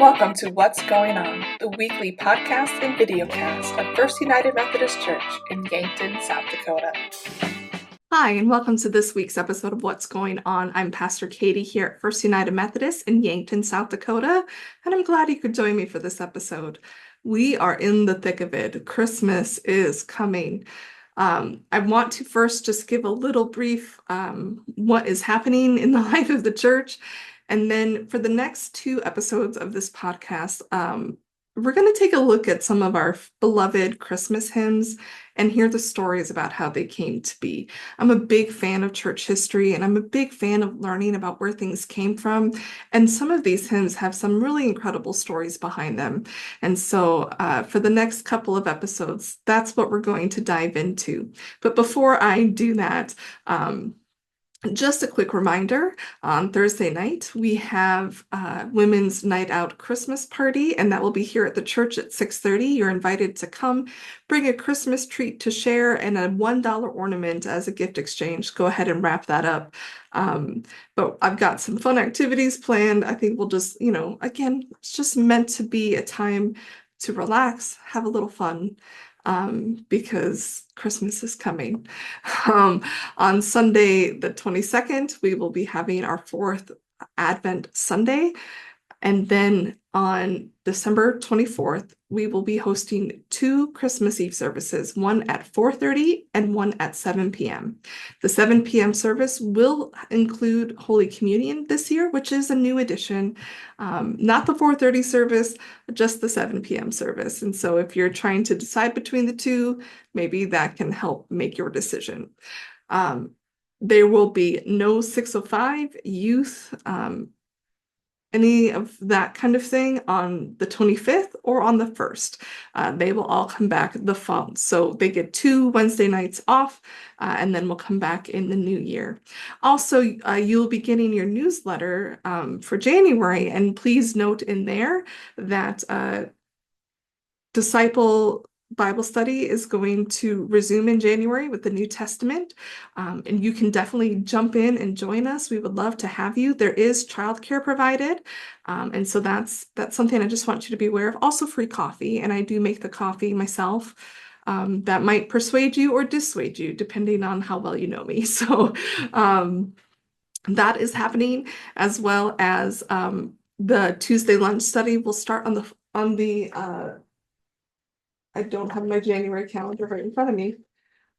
Welcome to What's Going On, the weekly podcast and videocast of First United Methodist Church in Yankton, South Dakota. Hi, and welcome to this week's episode of What's Going On. I'm Pastor Katie here at First United Methodist in Yankton, South Dakota, and I'm glad you could join me for this episode. We are in the thick of it. Christmas is coming. I want to first just give a little brief what is happening in the life of the church. And then for the next two episodes of this podcast, we're going to take a look at some of our beloved Christmas hymns and hear the stories about how they came to be. I'm a big fan of church history, and I'm a big fan of learning about where things came from. And some of these hymns have some really incredible stories behind them. And so for the next couple of episodes, that's what we're going to dive into. But before I do that, just a quick reminder, on Thursday night, we have Women's Night Out Christmas Party, and that will be here at the church at 6:30. You're invited to come, bring a Christmas treat to share, and a $1 ornament as a gift exchange. Go ahead and wrap that up. But I've got some fun activities planned. I think we'll just, again, it's just meant to be a time to relax, have a little fun. Because Christmas is coming. On Sunday, the 22nd, we will be having our fourth Advent Sunday. And then on December 24th, we will be hosting two Christmas Eve services, one at 4:30 and one at 7 p.m. The 7 p.m. service will include Holy Communion this year, which is a new addition. Not the 4:30 service, just the 7 p.m. service. And so if you're trying to decide between the two, maybe that can help make your decision. There will be no 605 youth, any of that kind of thing on the 25th or on the 1st. They will all come back the fall. So they get 2 Wednesday nights off, and then we'll come back in the new year. Also, you'll be getting your newsletter for January, and please note in there that Disciple Bible study is going to resume in January with the New Testament, and you can definitely jump in and join us. We would love to have you. There is childcare provided, and so that's something I just want you to be aware of. Also free coffee, and I do make the coffee myself. That might persuade you or dissuade you, depending on how well you know me. So that is happening, as well as the Tuesday lunch study will start on the I don't have my January calendar right in front of me.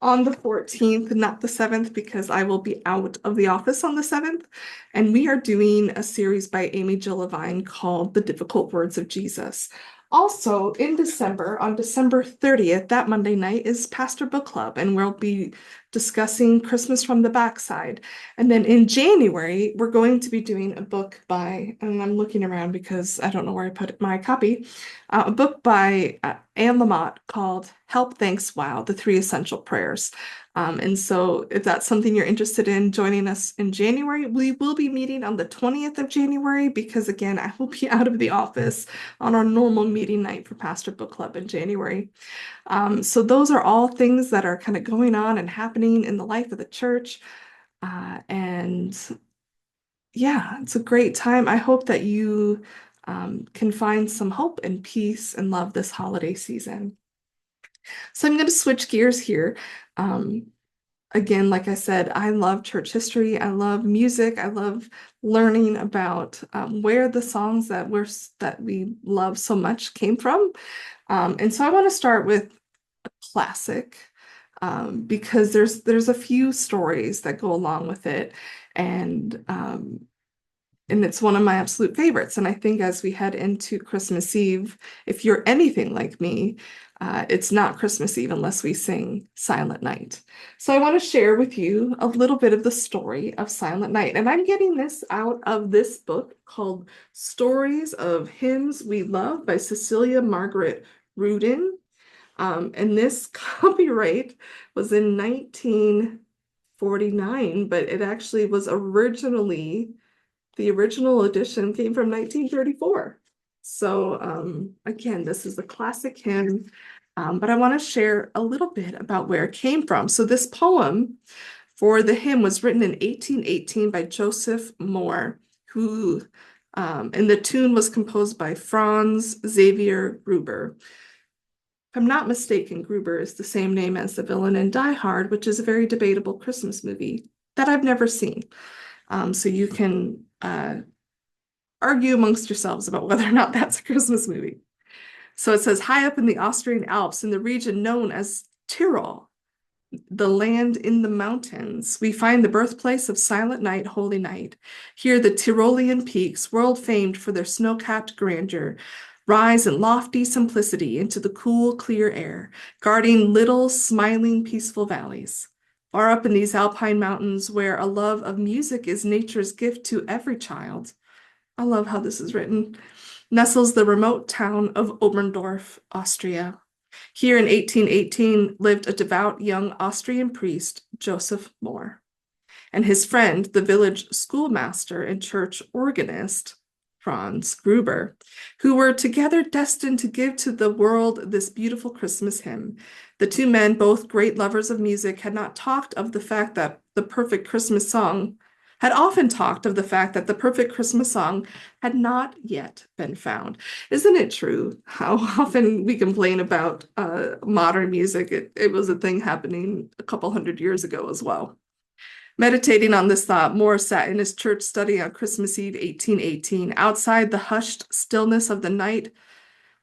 On the 14th, not the 7th, because I will be out of the office on the 7th. And we are doing a series by Amy Jill Levine called The Difficult Words of Jesus. Also, in December, on December 30th, that Monday night, is Pastor Book Club, and we'll be discussing Christmas from the Backside. And then in January, we're going to be doing a book by, and I'm looking around because I don't know where I put my copy, a book by Anne Lamott called Help, Thanks, Wow, The Three Essential Prayers. And so if that's something you're interested in joining us in January, we will be meeting on the 20th of January because, again, I will be out of the office on our normal meeting night for Pastor Book Club in January. So those are all things that are kind of going on and happening in the life of the church. And yeah, it's a great time. I hope that you can find some hope and peace and love this holiday season. So I'm going to switch gears here. Again, like I said, I love church history. I love music. I love learning about where the songs that we love so much came from. And so I want to start with a classic because there's a few stories that go along with it, and it's one of my absolute favorites. And I think as we head into Christmas Eve, if you're anything like me, it's not Christmas Eve unless we sing Silent Night. So I want to share with you a little bit of the story of Silent Night. And I'm getting this out of this book called Stories of Hymns We Love by Cecilia Margaret Rudin. And this copyright was in 1949, but it actually was the original edition came from 1934. So again, this is a classic hymn, but I want to share a little bit about where it came from. So this poem for the hymn was written in 1818 by Joseph Moore, who And the tune was composed by Franz Xavier Gruber. If I'm not mistaken, Gruber is the same name as the villain in Die Hard, which is a very debatable Christmas movie that I've never seen. So you can argue amongst yourselves about whether or not that's a Christmas movie. So it says, high up in the Austrian Alps, in the region known as Tyrol, the land in the mountains, we find the birthplace of Silent Night, Holy Night. Here, the Tyrolean peaks, world famed for their snow-capped grandeur, rise in lofty simplicity into the cool, clear air, guarding little, smiling, peaceful valleys. Far up in these alpine mountains, where a love of music is nature's gift to every child. I love how this is written. Nestles the remote town of Oberndorf, Austria. Here in 1818 lived a devout young Austrian priest, Joseph Mohr, and his friend, the village schoolmaster and church organist, Franz Gruber, who were together destined to give to the world this beautiful Christmas hymn. The two men, both great lovers of music, had not talked of the fact that the perfect Christmas song had often talked of the fact that the perfect Christmas song had not yet been found. Isn't it true how often we complain about modern music? It was a thing happening a couple hundred years ago as well. Meditating on this thought, Mohr sat in his church study on Christmas Eve 1818. Outside, the hushed stillness of the night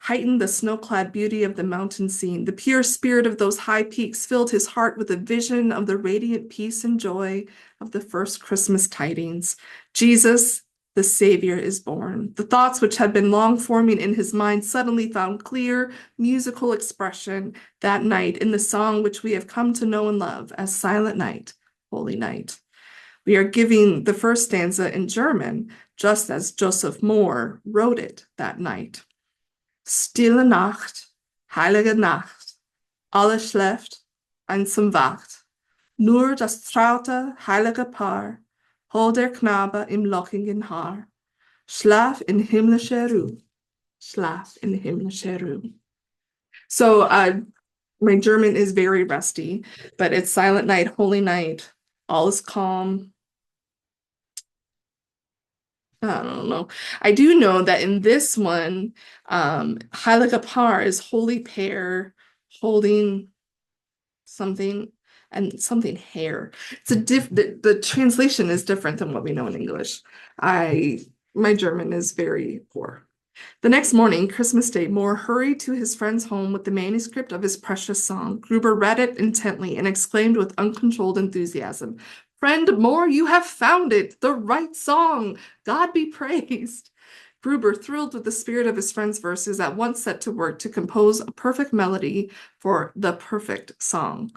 heightened the snow-clad beauty of the mountain scene. The pure spirit of those high peaks filled his heart with a vision of the radiant peace and joy of the first Christmas tidings. Jesus, the Savior, is born. The thoughts which had been long forming in his mind suddenly found clear musical expression that night in the song which we have come to know and love as Silent Night, Holy Night. We are giving the first stanza in German, just as Joseph Mohr wrote it that night. Stille Nacht, heilige Nacht, alles schläft, einsam wacht. Nur das traute, heilige Paar, hol der Knabe im lockigen Haar. Schlaf in himmlischer Ruhe, schlaf in himmlischer Ruhe. So my German is very rusty, but it's Silent Night, Holy Night, all is calm. I don't know. I do know that in this one, Heilige Paar is holy pair holding something and something hair. It's the translation is different than what we know in English. My German is very poor. The next morning, Christmas Day, Mohr hurried to his friend's home with the manuscript of his precious song. Gruber read it intently and exclaimed with uncontrolled enthusiasm, "Friend Mohr, you have found it, the right song. God be praised." Gruber, thrilled with the spirit of his friend's verses, at once set to work to compose a perfect melody for the perfect song.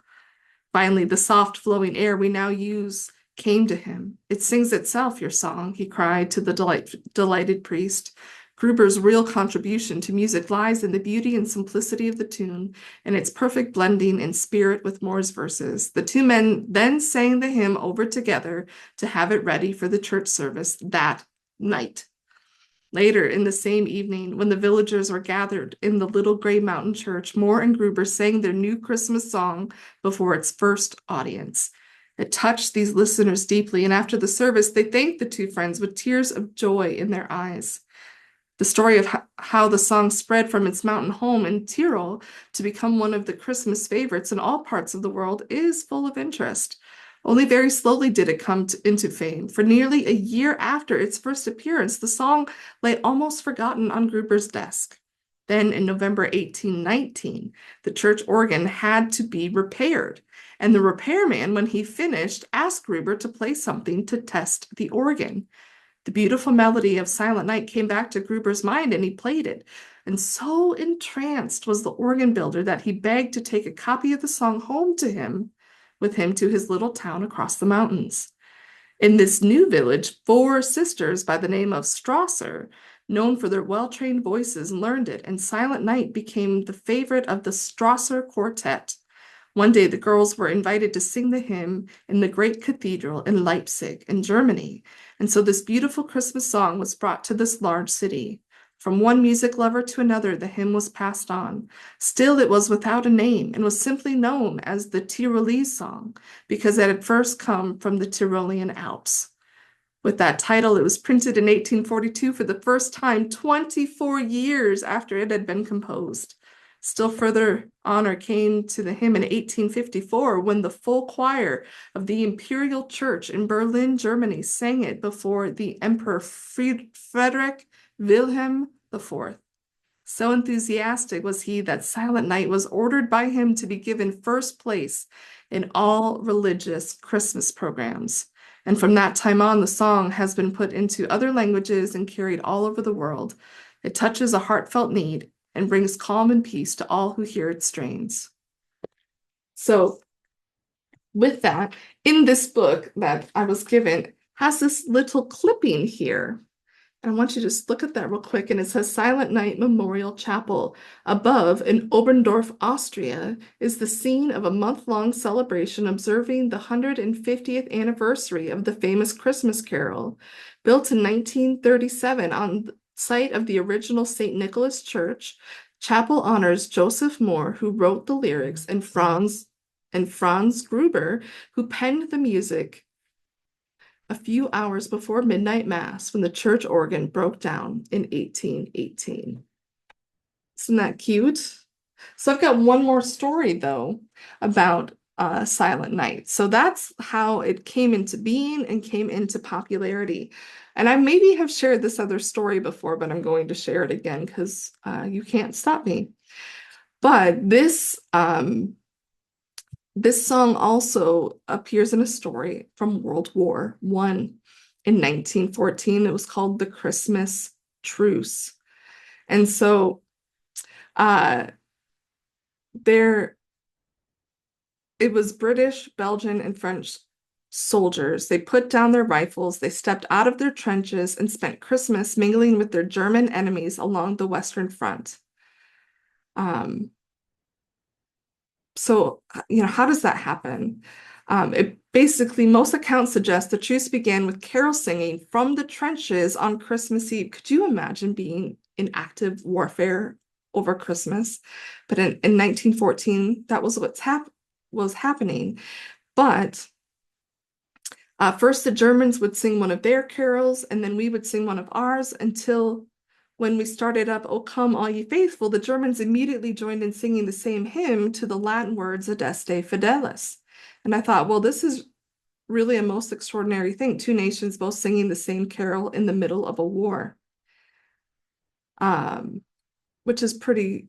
Finally, the soft flowing air we now use came to him. "It sings itself, your song," he cried to the delighted priest. Gruber's real contribution to music lies in the beauty and simplicity of the tune and its perfect blending in spirit with Mohr's verses. The two men then sang the hymn over together to have it ready for the church service that night. Later in the same evening, when the villagers were gathered in the little gray mountain church, Mohr and Gruber sang their new Christmas song before its first audience. It touched these listeners deeply, and after the service, they thanked the two friends with tears of joy in their eyes. The story of how the song spread from its mountain home in Tyrol to become one of the Christmas favorites in all parts of the world is full of interest. Only very slowly did it come into fame. For nearly a year after its first appearance, the song lay almost forgotten on Gruber's desk. Then in November 1819, the church organ had to be repaired, and the repairman, when he finished, asked Gruber to play something to test the organ. The beautiful melody of Silent Night came back to Gruber's mind, and he played it. And so entranced was the organ builder that he begged to take a copy of the song home with him to his little town across the mountains. In this new village, 4 sisters by the name of Strasser, known for their well-trained voices, learned it, and Silent Night became the favorite of the Strasser Quartet. One day, the girls were invited to sing the hymn in the great cathedral in Leipzig, in Germany, and so this beautiful Christmas song was brought to this large city. From one music lover to another, the hymn was passed on. Still, it was without a name and was simply known as the Tyrolese song because it had first come from the Tyrolean Alps. with that title. It was printed in 1842 for the first time, 24 years after it had been composed. Still further honor came to the hymn in 1854 when the full choir of the Imperial Church in Berlin, Germany, sang it before the Emperor Frederick Wilhelm IV. So enthusiastic was he that Silent Night was ordered by him to be given first place in all religious Christmas programs. And from that time on, the song has been put into other languages and carried all over the world. It touches a heartfelt need and brings calm and peace to all who hear its strains. So, with that, in this book that I was given, has this little clipping here. And I want you to just look at that real quick. And it says Silent Night Memorial Chapel. Above in Oberndorf, Austria, is the scene of a month-long celebration observing the 150th anniversary of the famous Christmas Carol. Built in 1937 on the site of the original St. Nicholas Church, chapel honors Joseph Mohr, who wrote the lyrics, and Franz Gruber, who penned the music a few hours before midnight mass when the church organ broke down in 1818. Isn't that cute? So I've got one more story though about Silent Night. So that's how it came into being and came into popularity. And I maybe have shared this other story before, but I'm going to share it again because you can't stop me. But this song also appears in a story from World War I in 1914. It was called The Christmas Truce. And so there it was British, Belgian, and French soldiers. They put down their rifles, they stepped out of their trenches and spent Christmas mingling with their German enemies along the Western Front. So, how does that happen? It basically, most accounts suggest the truce began with carol singing from the trenches on Christmas Eve. Could you imagine being in active warfare over Christmas? But in 1914, that was was happening. But first, the Germans would sing one of their carols, and then we would sing one of ours until when we started up, O come, all ye faithful, the Germans immediately joined in singing the same hymn to the Latin words Adeste Fidelis. And I thought, well, this is really a most extraordinary thing. Two nations both singing the same carol in the middle of a war, which is pretty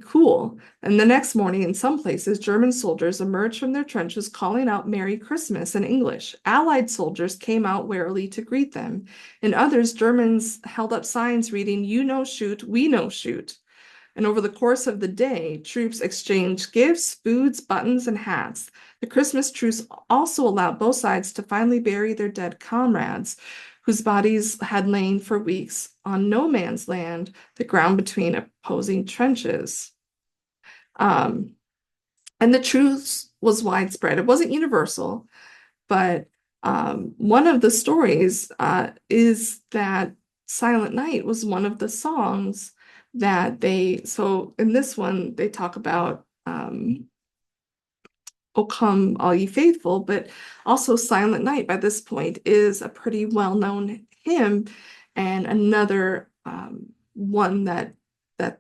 cool. And the next morning, in some places, German soldiers emerged from their trenches calling out Merry Christmas in English. Allied soldiers came out warily to greet them. In others, Germans held up signs reading, "You no shoot, we no shoot." And over the course of the day, troops exchanged gifts, foods, buttons, and hats. The Christmas truce also allowed both sides to finally bury their dead comrades, whose bodies had lain for weeks on no man's land, the ground between opposing trenches. And the truce was widespread. It wasn't universal, but one of the stories is that Silent Night was one of the songs that so in this one, they talk about O Come All Ye Faithful, but also Silent Night by this point is a pretty well-known hymn and another one that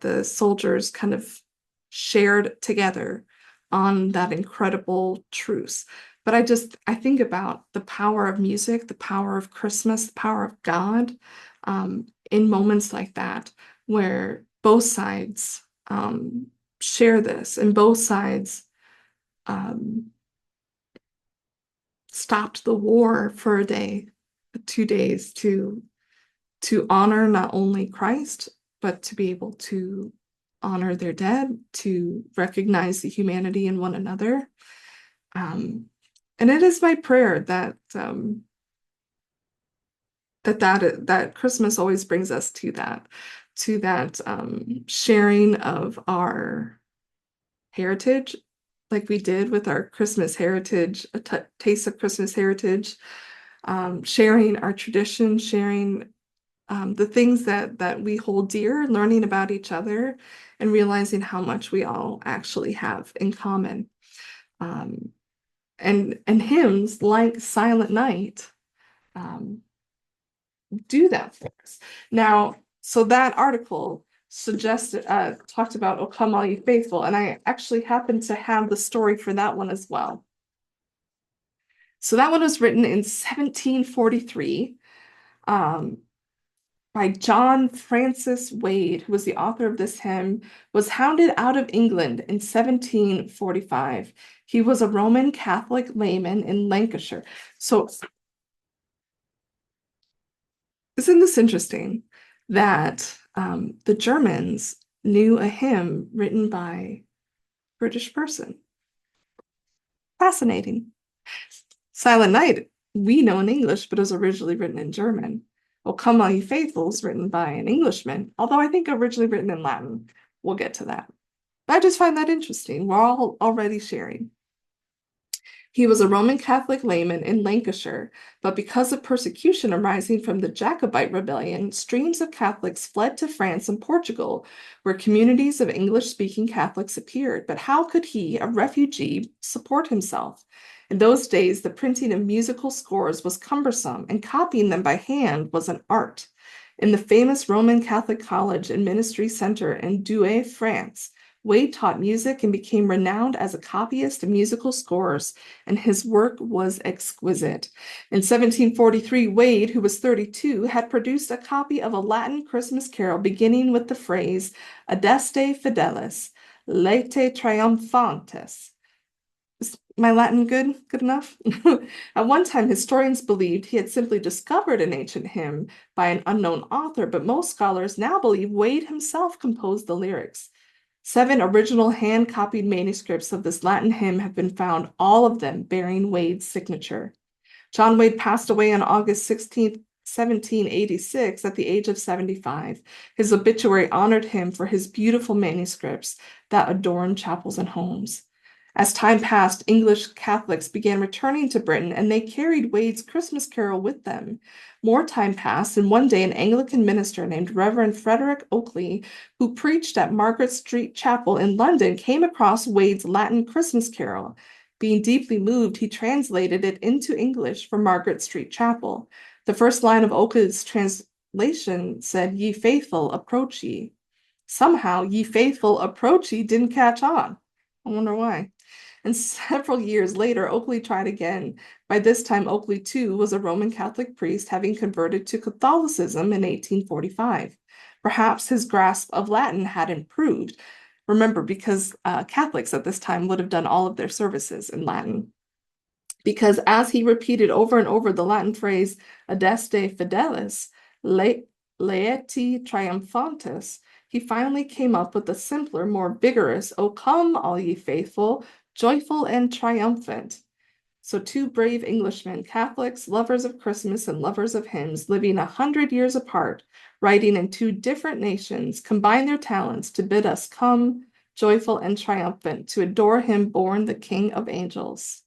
the soldiers kind of shared together on that incredible truce. But I think about the power of music, the power of Christmas, the power of God in moments like that, where both sides share this and both sides stopped the war for a day, 2 days to honor not only Christ, but to be able to honor their dead, to recognize the humanity in one another. And it is my prayer that that Christmas always brings us to that sharing of our heritage, like we did with our Christmas heritage, taste of Christmas heritage, sharing our tradition, sharing the things that we hold dear, learning about each other, and realizing how much we all actually have in common. And hymns like Silent Night do that for us. Now, so that article suggested, talked about, "O come all you faithful," and I actually happen to have the story for that one as well. So that one was written in 1743 um, by John Francis Wade, who was the author of this hymn, was hounded out of England in 1745. He was a Roman Catholic layman in Lancashire. So isn't this interesting that the Germans knew a hymn written by a British person? Fascinating. Silent Night, we know in English, but it was originally written in German. "O Come All Ye Faithful" is written by an Englishman, although I think originally written in Latin. We'll get to that. But I just find that interesting. We're all already sharing. He was a Roman Catholic layman in Lancashire, but because of persecution arising from the Jacobite rebellion, streams of Catholics fled to France and Portugal, where communities of English-speaking Catholics appeared. But how could he, a refugee, support himself? In those days, the printing of musical scores was cumbersome, and copying them by hand was an art. In the famous Roman Catholic College and Ministry Center in Douai, France, Wade taught music and became renowned as a copyist of musical scores, and his work was exquisite. In 1743, Wade, who was 32, had produced a copy of a Latin Christmas carol beginning with the phrase "Adeste Fidelis, Laete Triumphantes." Is my Latin good enough? At one time, historians believed he had simply discovered an ancient hymn by an unknown author, but most scholars now believe Wade himself composed the lyrics. 7 original hand-copied manuscripts of this Latin hymn have been found, all of them bearing Wade's signature. John Wade passed away on August 16th, 1786, at the age of 75. His obituary honored him for his beautiful manuscripts that adorn chapels and homes. As time passed, English Catholics began returning to Britain, and they carried Wade's Christmas carol with them. More time passed, and one day an Anglican minister named Reverend Frederick Oakley, who preached at Margaret Street Chapel in London, came across Wade's Latin Christmas carol. Being deeply moved, he translated it into English for Margaret Street Chapel. The first line of Oakley's translation said, "Ye faithful, approach ye." Somehow, "Ye faithful, approach ye" didn't catch on. I wonder why. And several years later, Oakley tried again. By this time, Oakley, too, was a Roman Catholic priest, having converted to Catholicism in 1845. Perhaps his grasp of Latin had improved. Remember, because Catholics at this time would have done all of their services in Latin. Because as he repeated over and over the Latin phrase, "Adeste Fidelis, Laeti Triumphantes," he finally came up with a simpler, more vigorous, "O come, all ye faithful, joyful and triumphant." So 2 brave Englishmen, Catholics, lovers of Christmas and lovers of hymns, living 100 years apart, writing in 2 different nations, combine their talents to bid us come, joyful and triumphant, to adore him born the King of Angels.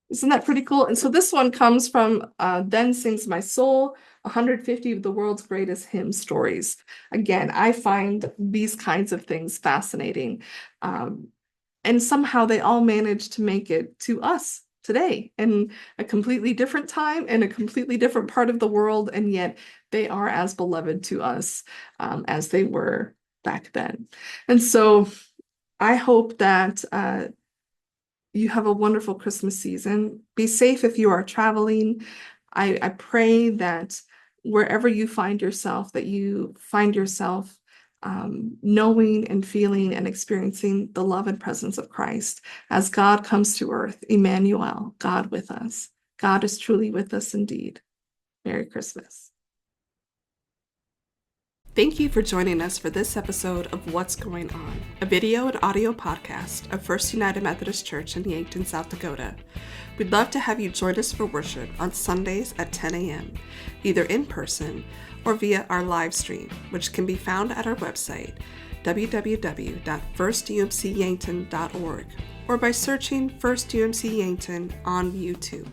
Isn't that pretty cool? And so this one comes from Then Sings My Soul, 150 of the world's greatest hymn stories. Again, I find these kinds of things fascinating. And somehow they all managed to make it to us today in a completely different time in a completely different part of the world, and yet they are as beloved to us as they were back then. And so I hope that you have a wonderful Christmas season. Be safe if you are traveling. I pray that wherever you find yourself, that you find yourself knowing and feeling and experiencing the love and presence of Christ as God comes to earth, Emmanuel, God with us. God is truly with us indeed. Merry Christmas. Thank you for joining us for this episode of What's Going On, a video and audio podcast of First United Methodist Church in Yankton, South Dakota. We'd love to have you join us for worship on Sundays at 10 a.m., either in person or via our live stream, which can be found at our website, www.firstumcyankton.org, or by searching First UMC Yankton on YouTube.